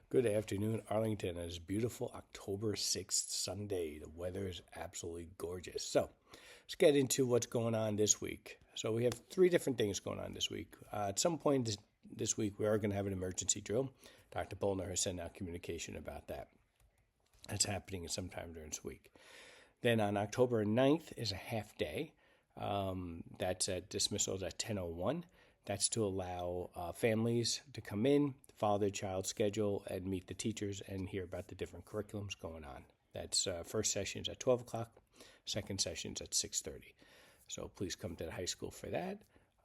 Good afternoon, Arlington. It's beautiful October 6th, Sunday. The weather is absolutely gorgeous. So let's get into what's going on this week. So we have three different things going on this week. At some point this week, we are going to have an emergency drill. Dr. Bolner has sent out communication about that. That's happening sometime during this week. Then on October 9th is a half day. That's at Dismissal at 10:01. That's to allow families to come in, follow their child's schedule, and meet the teachers and hear about the different curriculums going on. That's first session's at 12 o'clock, second session's at 6:30. So please come to the high school for that.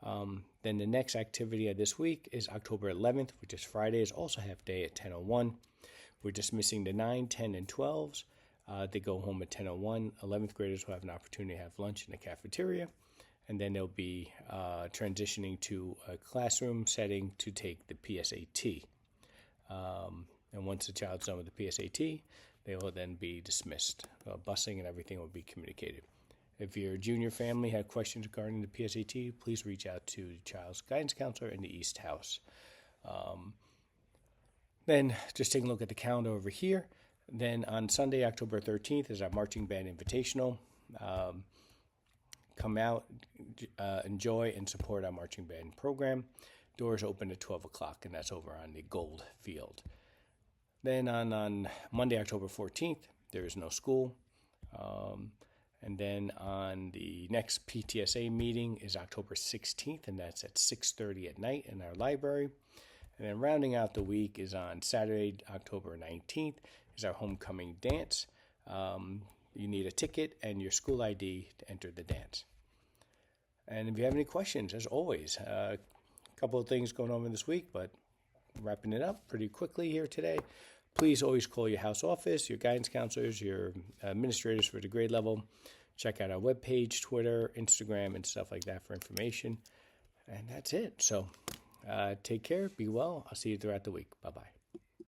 Then the next activity of this week is October 11th, which is Friday, is also half day at 10:01. We're dismissing the 9, 10, and 12s. They go home at 10:01. 11th graders will have an opportunity to have lunch in the cafeteria. And then they'll be transitioning to a classroom setting to take the PSAT. And once the child's done with the PSAT, they will then be dismissed. Busing and everything will be communicated. If your junior family had questions regarding the PSAT, please reach out to the child's guidance counselor in the East House. Then just taking a look at the calendar over here. Then on Sunday, October 13th, is our Marching Band Invitational. Come out, enjoy, and support our marching band program. Doors open at 12 o'clock, and that's over on the Gold Field. Then on Monday, October 14th, there is no school. And then on the next PTSA meeting is October 16th, and that's at 6:30 at night in our library. And then rounding out the week is on Saturday, October 19th, is our homecoming dance. You need a ticket and your school ID to enter the dance. And if you have any questions, as always, a couple of things going on this week, but wrapping it up pretty quickly here today. Please always call your house office, your guidance counselors, your administrators for the grade level. Check out our webpage, Twitter, Instagram, and stuff like that for information. And that's it. So take care, be well. I'll see you throughout the week. Bye-bye.